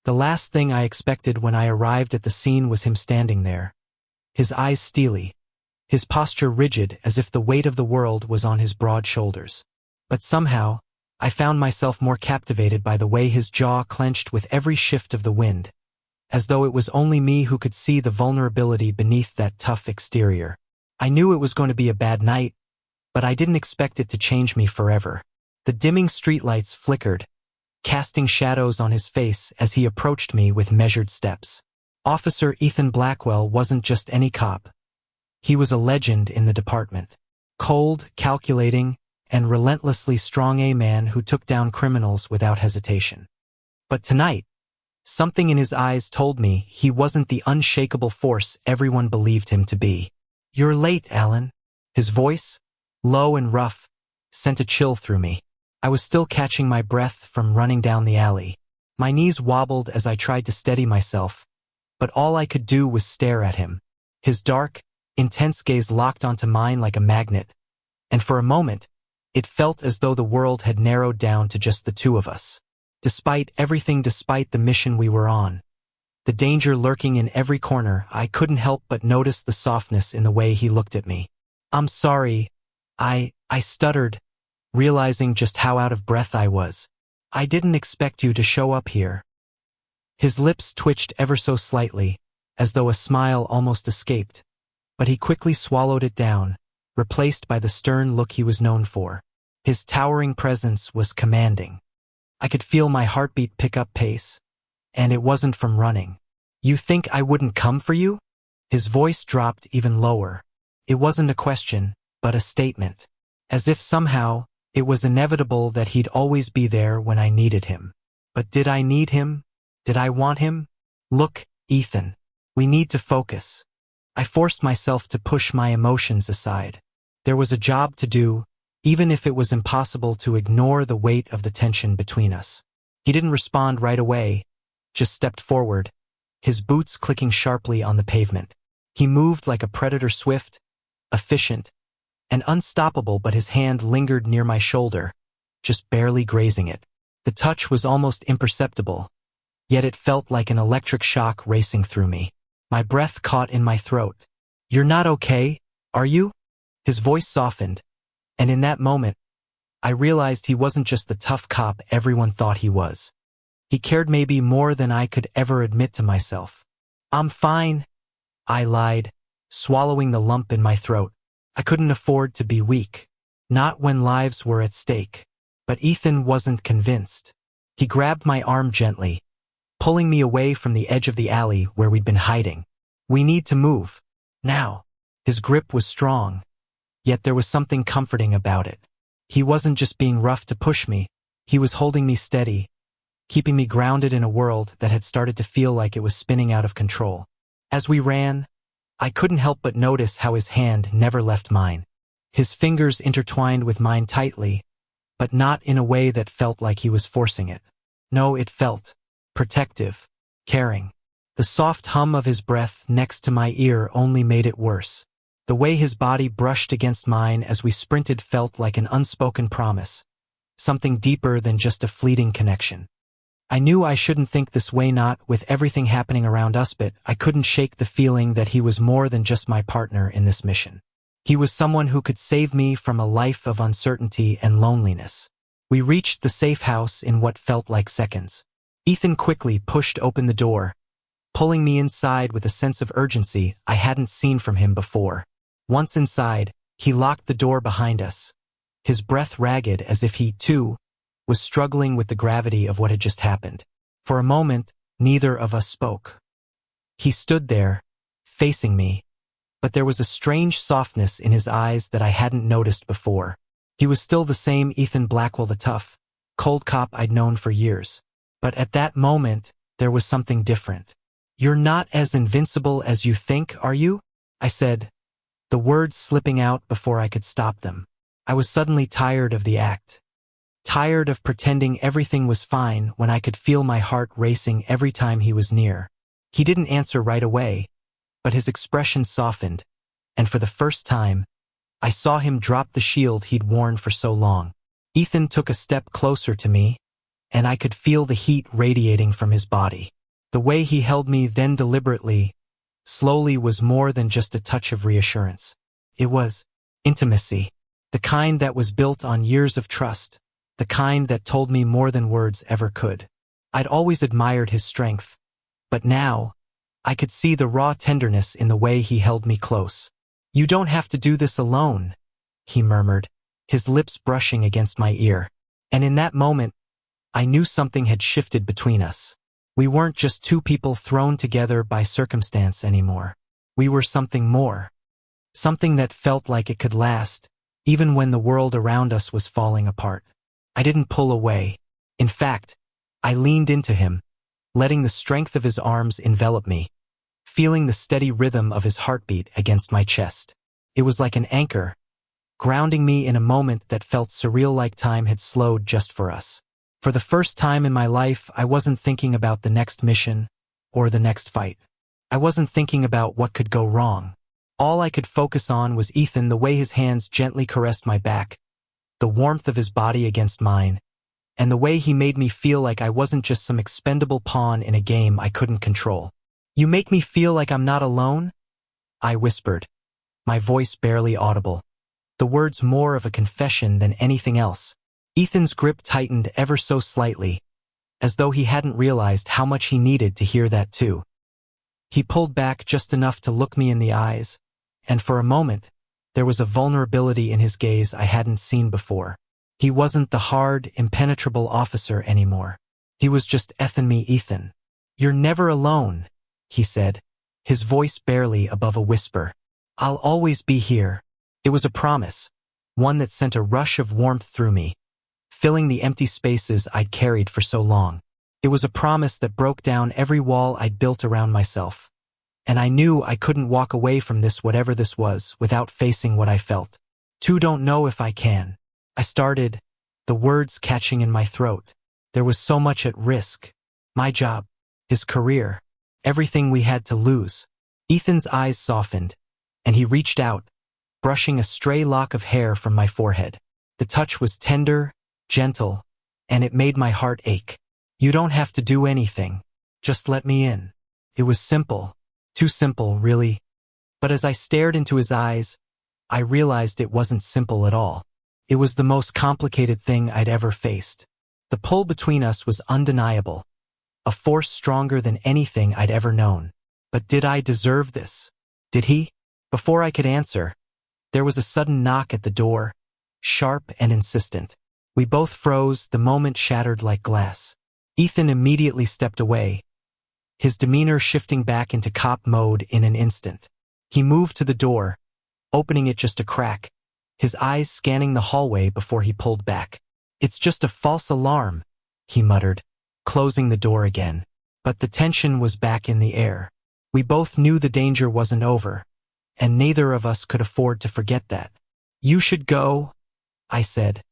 The last thing I expected when I arrived at the scene was him standing there. His eyes steely, his posture rigid as if the weight of the world was on his broad shoulders. But somehow, I found myself more captivated by the way his jaw clenched with every shift of the wind, as though it was only me who could see the vulnerability beneath that tough exterior. I knew it was going to be a bad night, but I didn't expect it to change me forever. The dimming streetlights flickered, casting shadows on his face as he approached me with measured steps. Officer Ethan Blackwell wasn't just any cop. He was a legend in the department. Cold, calculating, and relentlessly strong, a man who took down criminals without hesitation. But tonight, something in his eyes told me he wasn't the unshakable force everyone believed him to be. "You're late, Alan." His voice, low and rough, sent a chill through me. I was still catching my breath from running down the alley. My knees wobbled as I tried to steady myself, but all I could do was stare at him. His dark, intense gaze locked onto mine like a magnet, and for a moment, it felt as though the world had narrowed down to just the two of us. Despite everything, despite the mission we were on, the danger lurking in every corner, I couldn't help but notice the softness in the way he looked at me. "I'm sorry," I stuttered, realizing just how out of breath I was. "I didn't expect you to show up here." His lips twitched ever so slightly, as though a smile almost escaped, but he quickly swallowed it down, replaced by the stern look he was known for. His towering presence was commanding. I could feel my heartbeat pick up pace, and it wasn't from running. "You think I wouldn't come for you?" His voice dropped even lower. It wasn't a question, but a statement. As if somehow, it was inevitable that he'd always be there when I needed him. But did I need him? Did I want him? "Look, Ethan, we need to focus." I forced myself to push my emotions aside. There was a job to do, even if it was impossible to ignore the weight of the tension between us. He didn't respond right away, just stepped forward, his boots clicking sharply on the pavement. He moved like a predator, swift, efficient, and unstoppable, but his hand lingered near my shoulder, just barely grazing it. The touch was almost imperceptible, yet it felt like an electric shock racing through me. My breath caught in my throat. "You're not okay, are you?" His voice softened, and in that moment, I realized he wasn't just the tough cop everyone thought he was. He cared maybe more than I could ever admit to myself. "I'm fine," I lied, swallowing the lump in my throat. I couldn't afford to be weak, not when lives were at stake. But Ethan wasn't convinced. He grabbed my arm gently, pulling me away from the edge of the alley where we'd been hiding. "We need to move. Now." His grip was strong, yet there was something comforting about it. He wasn't just being rough to push me, he was holding me steady, keeping me grounded in a world that had started to feel like it was spinning out of control. As we ran, I couldn't help but notice how his hand never left mine. His fingers intertwined with mine tightly, but not in a way that felt like he was forcing it. No, it felt protective, caring. The soft hum of his breath next to my ear only made it worse. The way his body brushed against mine as we sprinted felt like an unspoken promise, something deeper than just a fleeting connection. I knew I shouldn't think this way, not with everything happening around us, but I couldn't shake the feeling that he was more than just my partner in this mission. He was someone who could save me from a life of uncertainty and loneliness. We reached the safe house in what felt like seconds. Ethan quickly pushed open the door, pulling me inside with a sense of urgency I hadn't seen from him before. Once inside, he locked the door behind us, his breath ragged as if he, too, was struggling with the gravity of what had just happened. For a moment, neither of us spoke. He stood there, facing me, but there was a strange softness in his eyes that I hadn't noticed before. He was still the same Ethan Blackwell, the tough, cold cop I'd known for years. But at that moment, there was something different. "You're not as invincible as you think, are you?" I said, the words slipping out before I could stop them. I was suddenly tired of the act. Tired of pretending everything was fine when I could feel my heart racing every time he was near. He didn't answer right away, but his expression softened, and for the first time, I saw him drop the shield he'd worn for so long. Ethan took a step closer to me, and I could feel the heat radiating from his body. The way he held me then deliberately, slowly, was more than just a touch of reassurance. It was intimacy, the kind that was built on years of trust, the kind that told me more than words ever could. I'd always admired his strength, but now, I could see the raw tenderness in the way he held me close. "You don't have to do this alone," he murmured, his lips brushing against my ear. And in that moment, I knew something had shifted between us. We weren't just two people thrown together by circumstance anymore. We were something more. Something that felt like it could last, even when the world around us was falling apart. I didn't pull away. In fact, I leaned into him, letting the strength of his arms envelop me, feeling the steady rhythm of his heartbeat against my chest. It was like an anchor, grounding me in a moment that felt surreal, like time had slowed just for us. For the first time in my life, I wasn't thinking about the next mission or the next fight. I wasn't thinking about what could go wrong. All I could focus on was Ethan, the way his hands gently caressed my back, the warmth of his body against mine, and the way he made me feel like I wasn't just some expendable pawn in a game I couldn't control. "You make me feel like I'm not alone?" I whispered, my voice barely audible, the words more of a confession than anything else. Ethan's grip tightened ever so slightly, as though he hadn't realized how much he needed to hear that too. He pulled back just enough to look me in the eyes, and for a moment, there was a vulnerability in his gaze I hadn't seen before. He wasn't the hard, impenetrable officer anymore. He was just Ethan. "You're never alone," he said, his voice barely above a whisper. "I'll always be here." It was a promise, one that sent a rush of warmth through me, filling the empty spaces I'd carried for so long. It was a promise that broke down every wall I'd built around myself. And I knew I couldn't walk away from this, whatever this was, without facing what I felt. Don't know if I can," I started, the words catching in my throat. There was so much at risk. My job, his career, everything we had to lose. Ethan's eyes softened, and he reached out, brushing a stray lock of hair from my forehead. The touch was tender, gentle, and it made my heart ache. "You don't have to do anything. Just let me in." It was simple. Too simple, really. But as I stared into his eyes, I realized it wasn't simple at all. It was the most complicated thing I'd ever faced. The pull between us was undeniable, a force stronger than anything I'd ever known. But did I deserve this? Did he? Before I could answer, there was a sudden knock at the door, sharp and insistent. We both froze, the moment shattered like glass. Ethan immediately stepped away, his demeanor shifting back into cop mode in an instant. He moved to the door, opening it just a crack, his eyes scanning the hallway before he pulled back. "It's just a false alarm," he muttered, closing the door again. But the tension was back in the air. We both knew the danger wasn't over, and neither of us could afford to forget that. "You should go," I said,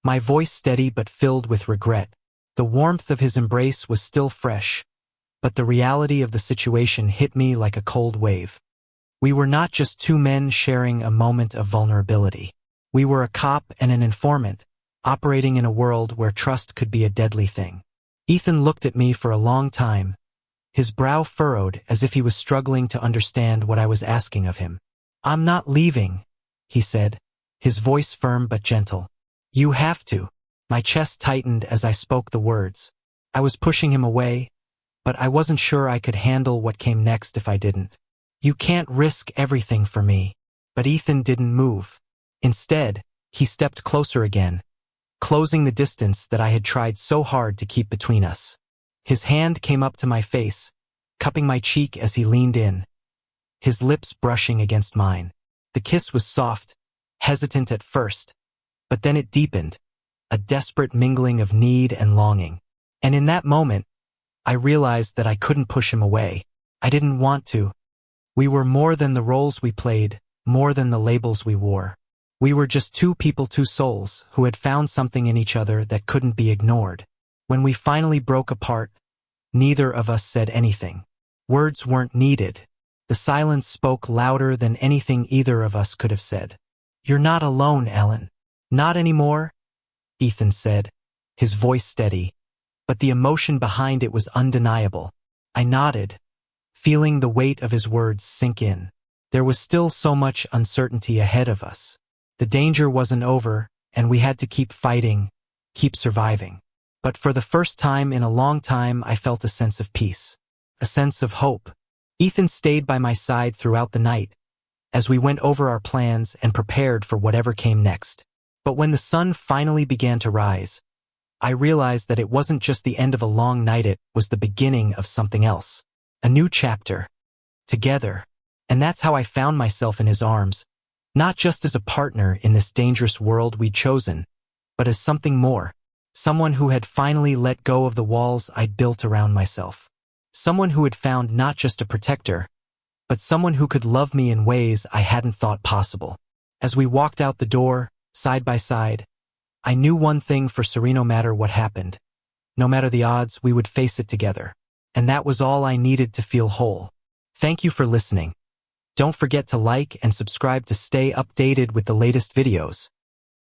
my voice steady but filled with regret. The warmth of his embrace was still fresh, but the reality of the situation hit me like a cold wave. We were not just two men sharing a moment of vulnerability. We were a cop and an informant, operating in a world where trust could be a deadly thing. Ethan looked at me for a long time, his brow furrowed as if he was struggling to understand what I was asking of him. "I'm not leaving," he said, his voice firm but gentle. "You have to." My chest tightened as I spoke the words. I was pushing him away, but I wasn't sure I could handle what came next if I didn't. "You can't risk everything for me." But Ethan didn't move. Instead, he stepped closer again, closing the distance that I had tried so hard to keep between us. His hand came up to my face, cupping my cheek as he leaned in, his lips brushing against mine. The kiss was soft, hesitant at first, but then it deepened, a desperate mingling of need and longing. And in that moment, I realized that I couldn't push him away. I didn't want to. We were more than the roles we played, more than the labels we wore. We were just two people, two souls, who had found something in each other that couldn't be ignored. When we finally broke apart, neither of us said anything. Words weren't needed. The silence spoke louder than anything either of us could have said. "You're not alone, Ellen." "Not anymore," Ethan said, his voice steady, but the emotion behind it was undeniable. I nodded, feeling the weight of his words sink in. There was still so much uncertainty ahead of us. The danger wasn't over, and we had to keep fighting, keep surviving. But for the first time in a long time, I felt a sense of peace, a sense of hope. Ethan stayed by my side throughout the night, as we went over our plans and prepared for whatever came next. But when the sun finally began to rise, I realized that it wasn't just the end of a long night, it was the beginning of something else. A new chapter. Together. And that's how I found myself in his arms, not just as a partner in this dangerous world we'd chosen, but as something more. Someone who had finally let go of the walls I'd built around myself. Someone who had found not just a protector, but someone who could love me in ways I hadn't thought possible. As we walked out the door, side by side, I knew one thing for certain: no matter what happened, no matter the odds, we would face it together. And that was all I needed to feel whole. Thank you for listening. Don't forget to like and subscribe to stay updated with the latest videos.